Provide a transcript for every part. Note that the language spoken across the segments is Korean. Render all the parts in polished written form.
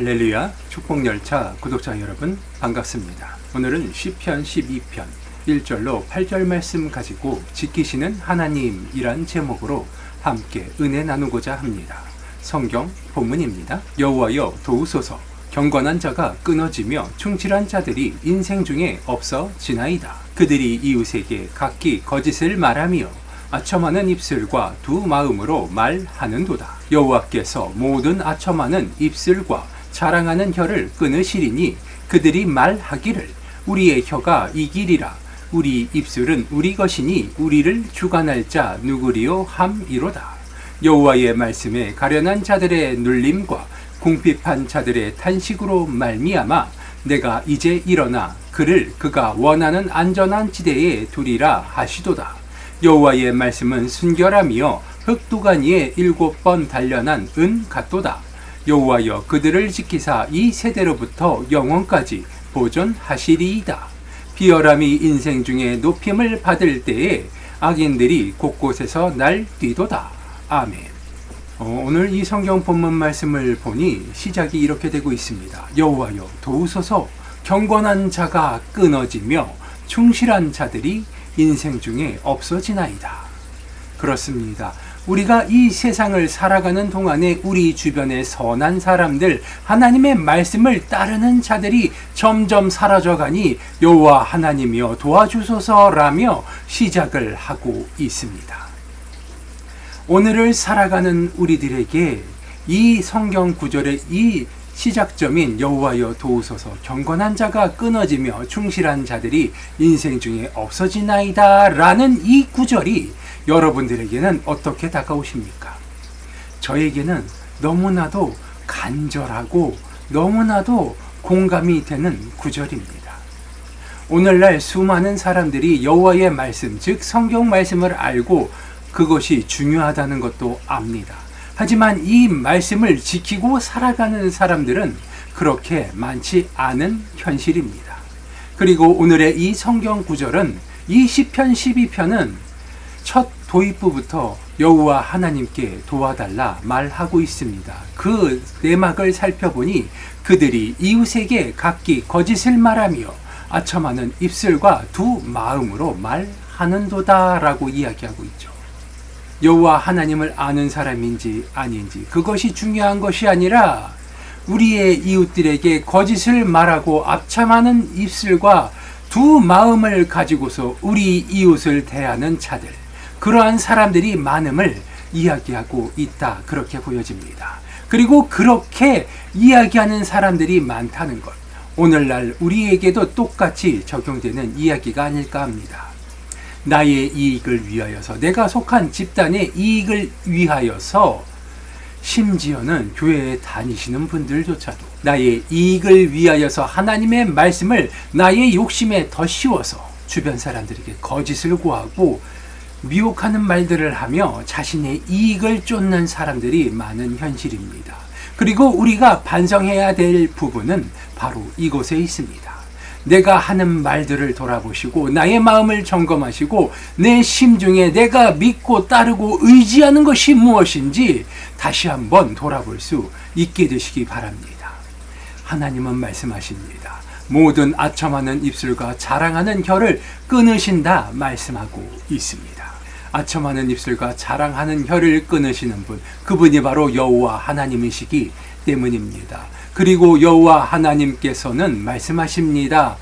할렐루야 축복열차 구독자 여러분 반갑습니다. 오늘은 시편 12편 1절로 8절 말씀 가지고 지키시는 하나님이란 제목으로 함께 은혜 나누고자 합니다. 성경 본문입니다. 여호와여 도우소서. 경건한 자가 끊어지며 충실한 자들이 인생 중에 없어지나이다. 그들이 이웃에게 각기 거짓을 말하며 아첨하는 입술과 두 마음으로 말하는도다. 여호와께서 모든 아첨하는 입술과 자랑하는 혀를 끊으시리니 그들이 말하기를 우리의 혀가 이기리라. 우리 입술은 우리 것이니 우리를 주관할 자 누구리요 함이로다. 여호와의 말씀에 가련한 자들의 눌림과 궁핍한 자들의 탄식으로 말미암아 내가 이제 일어나 그를 그가 원하는 안전한 지대에 두리라 하시도다. 여호와의 말씀은 순결하며 흑두가니에 7번 단련한 은 같도다. 여호와여 그들을 지키사 이 세대로부터 영원까지 보존하시리이다. 비열함이 인생 중에 높임을 받을 때에 악인들이 곳곳에서 날뛰도다. 아멘. 오늘 이 성경 본문 말씀을 보니 시작이 이렇게 되고 있습니다. 여호와여 도우소서. 경건한 자가 끊어지며 충실한 자들이 인생 중에 없어지나이다. 그렇습니다. 우리가 이 세상을 살아가는 동안에 우리 주변의 선한 사람들, 하나님의 말씀을 따르는 자들이 점점 사라져가니 여호와 하나님이여 도와주소서라며 시작을 하고 있습니다. 오늘을 살아가는 우리들에게 이 성경 구절의 이 시작점인 여호와여 도우소서. 경건한 자가 끊어지며 충실한 자들이 인생 중에 없어지나이다 라는 이 구절이 여러분들에게는 어떻게 다가오십니까? 저에게는 너무나도 간절하고 너무나도 공감이 되는 구절입니다. 오늘날 수많은 사람들이 여호와의 말씀, 즉 성경 말씀을 알고 그것이 중요하다는 것도 압니다. 하지만 이 말씀을 지키고 살아가는 사람들은 그렇게 많지 않은 현실입니다. 그리고 오늘의 이 성경 구절은 이 시편 12편은 첫 도입부부터 여호와 하나님께 도와달라 말하고 있습니다. 그 내막을 살펴보니 그들이 이웃에게 각기 거짓을 말하며 아첨하는 입술과 두 마음으로 말하는도다 라고 이야기하고 있죠. 여호와 하나님을 아는 사람인지 아닌지 그것이 중요한 것이 아니라 우리의 이웃들에게 거짓을 말하고 압참하는 입술과 두 마음을 가지고서 우리 이웃을 대하는 자들, 그러한 사람들이 많음을 이야기하고 있다, 그렇게 보여집니다. 그리고 그렇게 이야기하는 사람들이 많다는 것, 오늘날 우리에게도 똑같이 적용되는 이야기가 아닐까 합니다. 나의 이익을 위하여서, 내가 속한 집단의 이익을 위하여서, 심지어는 교회에 다니시는 분들조차도 나의 이익을 위하여서 하나님의 말씀을 나의 욕심에 더 씌워서 주변 사람들에게 거짓을 구하고 미혹하는 말들을 하며 자신의 이익을 쫓는 사람들이 많은 현실입니다. 그리고 우리가 반성해야 될 부분은 바로 이곳에 있습니다. 내가 하는 말들을 돌아보시고 나의 마음을 점검하시고 내 심중에 내가 믿고 따르고 의지하는 것이 무엇인지 다시 한번 돌아볼 수 있게 되시기 바랍니다. 하나님은 말씀하십니다. 모든 아첨하는 입술과 자랑하는 혀를 끊으신다 말씀하고 있습니다. 아첨하는 입술과 자랑하는 혀를 끊으시는 분, 그분이 바로 여호와 하나님이시기 때문입니다. 그리고 여호와 하나님께서는 말씀하십니다.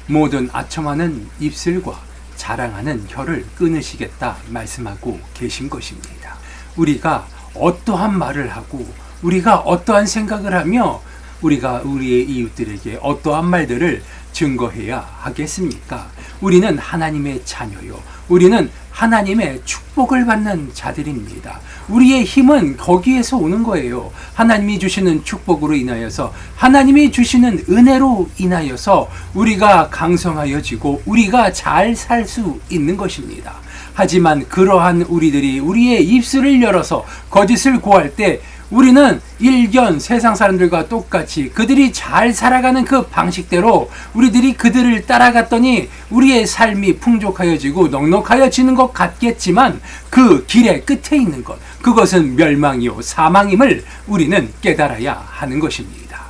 모든 아첨하는 입술과 자랑하는 혀를 끊으시겠다 말씀하고 계신 것입니다. 우리가 어떠한 말을 하고 우리가 어떠한 생각을 하며 우리가 우리의 이웃들에게 어떠한 말들을 증거해야 하겠습니까? 우리는 하나님의 자녀요. 우리는 하나님의 축복을 받는 자들입니다. 우리의 힘은 거기에서 오는 거예요. 하나님이 주시는 축복으로 인하여서, 하나님이 주시는 은혜로 인하여서 우리가 강성하여지고 우리가 잘 살 수 있는 것입니다. 하지만 그러한 우리들이 우리의 입술을 열어서 거짓을 고할 때 우리는 일견 세상 사람들과 똑같이 그들이 잘 살아가는 그 방식대로 우리들이 그들을 따라갔더니 우리의 삶이 풍족하여지고 넉넉하여지는 것 같겠지만 그 길의 끝에 있는 것, 그것은 멸망이요 사망임을 우리는 깨달아야 하는 것입니다.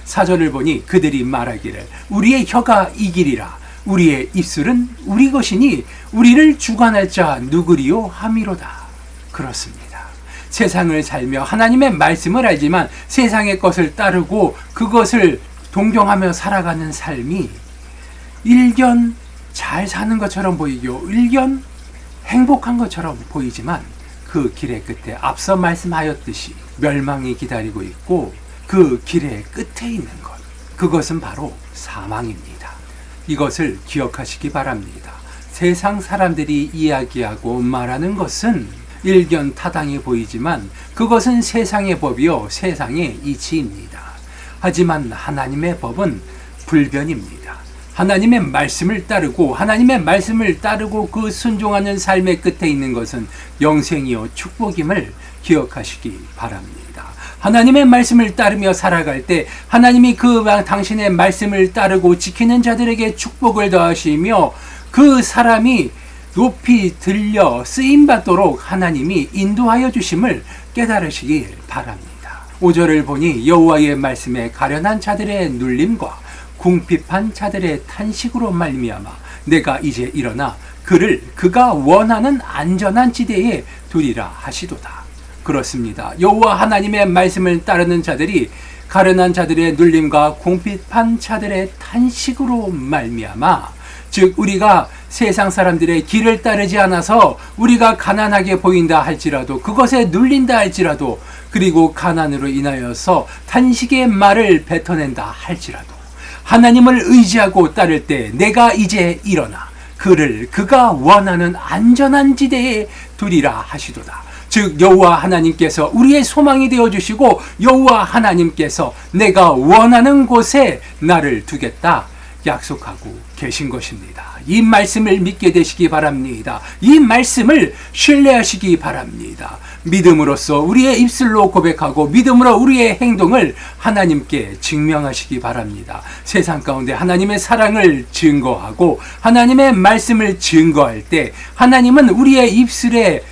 4절을 보니 그들이 말하기를 우리의 혀가 이기리라. 우리의 입술은 우리 것이니 우리를 주관할 자 누구리요 함이로다. 그렇습니다. 세상을 살며 하나님의 말씀을 알지만 세상의 것을 따르고 그것을 동경하며 살아가는 삶이 일견 잘 사는 것처럼 보이고 일견 행복한 것처럼 보이지만 그 길의 끝에 앞서 말씀하였듯이 멸망이 기다리고 있고 그 길의 끝에 있는 것, 그것은 바로 사망입니다. 이것을 기억하시기 바랍니다. 세상 사람들이 이야기하고 말하는 것은 일견 타당해 보이지만 그것은 세상의 법이요 세상의 이치입니다. 하지만 하나님의 법은 불변입니다. 하나님의 말씀을 따르고 그 순종하는 삶의 끝에 있는 것은 영생이요 축복임을 기억하시기 바랍니다. 하나님의 말씀을 따르며 살아갈 때 하나님이 당신의 말씀을 따르고 지키는 자들에게 축복을 더하시며 그 사람이 높이 들려 쓰임받도록 하나님이 인도하여 주심을 깨달으시길 바랍니다. 5절을 보니 여호와의 말씀에 가련한 자들의 눌림과 궁핍한 자들의 탄식으로 말미암아 내가 이제 일어나 그를 그가 원하는 안전한 지대에 두리라 하시도다. 그렇습니다. 여호와 하나님의 말씀을 따르는 자들이 가련한 자들의 눌림과 궁핍한 자들의 탄식으로 말미암아, 즉 우리가 세상 사람들의 길을 따르지 않아서 우리가 가난하게 보인다 할지라도, 그것에 눌린다 할지라도, 그리고 가난으로 인하여서 탄식의 말을 뱉어낸다 할지라도 하나님을 의지하고 따를 때 내가 이제 일어나 그를 그가 원하는 안전한 지대에 두리라 하시도다. 즉 여호와 하나님께서 우리의 소망이 되어주시고 여호와 하나님께서 내가 원하는 곳에 나를 두겠다 약속하고 계신 것입니다. 이 말씀을 믿게 되시기 바랍니다. 이 말씀을 신뢰하시기 바랍니다. 믿음으로써 우리의 입술로 고백하고 믿음으로 우리의 행동을 하나님께 증명하시기 바랍니다. 세상 가운데 하나님의 사랑을 증거하고 하나님의 말씀을 증거할 때 하나님은 우리의 입술에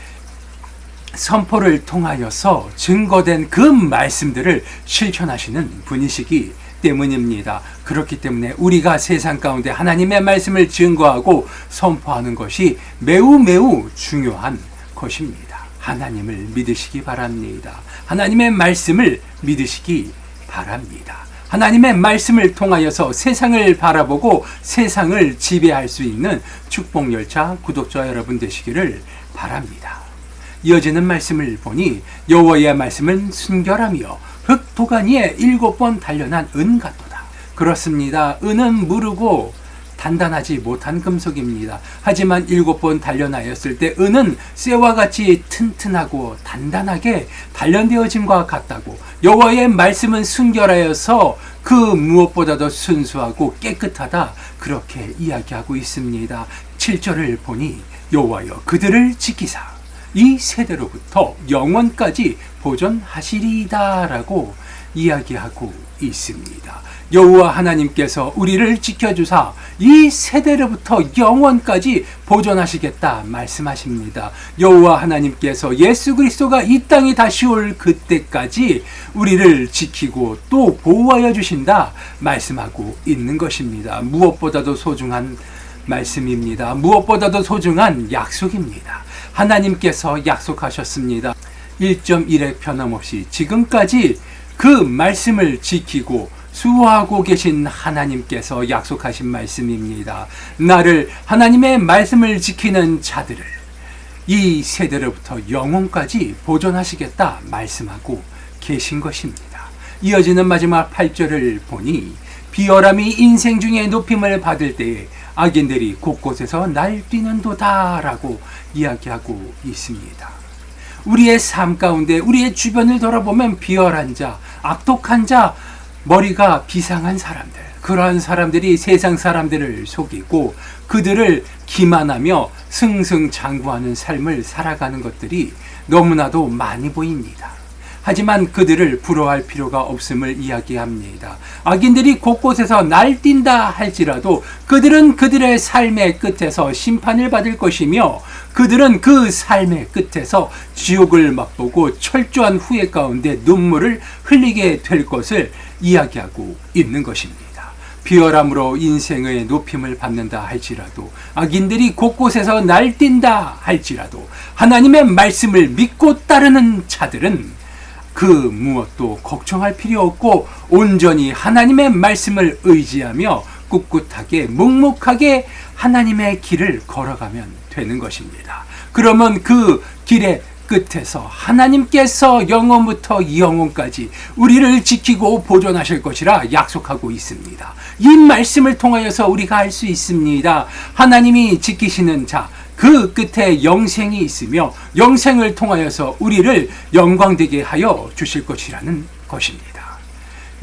선포를 통하여서 증거된 그 말씀들을 실천하시는 분이시기 때문입니다. 그렇기 때문에 우리가 세상 가운데 하나님의 말씀을 증거하고 선포하는 것이 매우 매우 중요한 것입니다. 하나님을 믿으시기 바랍니다. 하나님의 말씀을 믿으시기 바랍니다. 하나님의 말씀을 통하여서 세상을 바라보고 세상을 지배할 수 있는 축복열차 구독자 여러분 되시기를 바랍니다. 이어지는 말씀을 보니 여호와의 말씀은 순결하며 흙도가니에 7번 단련한 은 같도다. 그렇습니다. 은은 무르고 단단하지 못한 금속입니다. 하지만 7번 단련하였을 때 은은 쇠와 같이 튼튼하고 단단하게 단련되어짐과 같다고, 여호와의 말씀은 순결하여서 그 무엇보다도 순수하고 깨끗하다, 그렇게 이야기하고 있습니다. 7절을 보니 여호와여 그들을 지키사 이 세대로부터 영원까지 보존하시리이다 라고 이야기하고 있습니다. 여호와 하나님께서 우리를 지켜주사 이 세대로부터 영원까지 보존하시겠다 말씀하십니다. 여호와 하나님께서 예수 그리스도가 이 땅에 다시 올 그때까지 우리를 지키고 또 보호하여 주신다 말씀하고 있는 것입니다. 무엇보다도 소중한 말씀입니다. 무엇보다도 소중한 약속입니다. 하나님께서 약속하셨습니다. 1.1획 변함없이 지금까지 그 말씀을 지키고 수호하고 계신 하나님께서 약속하신 말씀입니다. 나를, 하나님의 말씀을 지키는 자들을 이 세대로부터 영원까지 보존하시겠다 말씀하고 계신 것입니다. 이어지는 마지막 8절을 보니 비열함이 인생 중에 높임을 받을 때에 악인들이 곳곳에서 날뛰는도다 라고 이야기하고 있습니다. 우리의 삶 가운데 우리의 주변을 돌아보면 비열한 자, 악독한 자, 머리가 비상한 사람들, 그러한 사람들이 세상 사람들을 속이고 그들을 기만하며 승승장구하는 삶을 살아가는 것들이 너무나도 많이 보입니다. 하지만 그들을 부러워할 필요가 없음을 이야기합니다. 악인들이 곳곳에서 날뛴다 할지라도 그들은 그들의 삶의 끝에서 심판을 받을 것이며 그들은 그 삶의 끝에서 지옥을 맛보고 철저한 후회 가운데 눈물을 흘리게 될 것을 이야기하고 있는 것입니다. 비열함으로 인생의 높임을 받는다 할지라도 악인들이 곳곳에서 날뛴다 할지라도 하나님의 말씀을 믿고 따르는 자들은 그 무엇도 걱정할 필요 없고 온전히 하나님의 말씀을 의지하며 꿋꿋하게 묵묵하게 하나님의 길을 걸어가면 되는 것입니다. 그러면 그 길의 끝에서 하나님께서 영원부터 영원까지 우리를 지키고 보존하실 것이라 약속하고 있습니다. 이 말씀을 통하여서 우리가 알 수 있습니다. 하나님이 지키시는 자, 그 끝에 영생이 있으며 영생을 통하여서 우리를 영광되게 하여 주실 것이라는 것입니다.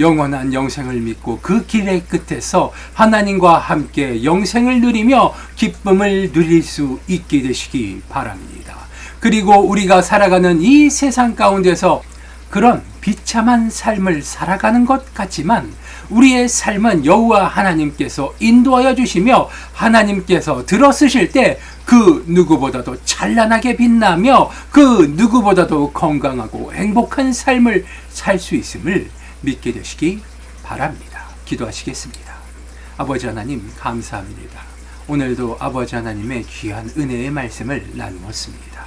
영원한 영생을 믿고 그 길의 끝에서 하나님과 함께 영생을 누리며 기쁨을 누릴 수 있게 되시기 바랍니다. 그리고 우리가 살아가는 이 세상 가운데서 그런 비참한 삶을 살아가는 것 같지만 우리의 삶은 여호와 하나님께서 인도하여 주시며 하나님께서 들어쓰실 때 그 누구보다도 찬란하게 빛나며 그 누구보다도 건강하고 행복한 삶을 살 수 있음을 믿게 되시기 바랍니다. 기도하시겠습니다. 아버지 하나님 감사합니다. 오늘도 아버지 하나님의 귀한 은혜의 말씀을 나누었습니다.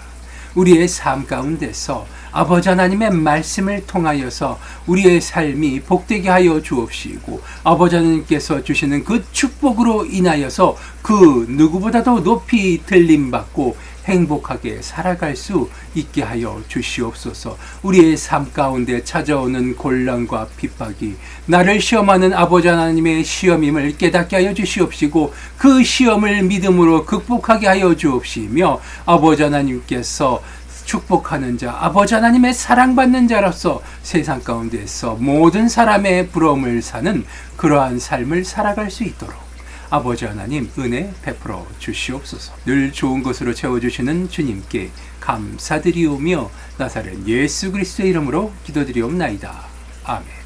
우리의 삶 가운데서 아버지 하나님의 말씀을 통하여서 우리의 삶이 복되게 하여 주옵시고 아버지 하나님께서 주시는 그 축복으로 인하여서 그 누구보다도 높이 들림받고 행복하게 살아갈 수 있게 하여 주시옵소서. 우리의 삶 가운데 찾아오는 곤란과 핍박이 나를 시험하는 아버지 하나님의 시험임을 깨닫게 하여 주시옵시고 그 시험을 믿음으로 극복하게 하여 주옵시며 아버지 하나님께서 축복하는 자, 아버지 하나님의 사랑받는 자로서 세상 가운데서 모든 사람의 부러움을 사는 그러한 삶을 살아갈 수 있도록 아버지 하나님 은혜 베풀어 주시옵소서. 늘 좋은 것으로 채워주시는 주님께 감사드리오며 나사렛 예수 그리스도의 이름으로 기도드리옵나이다. 아멘.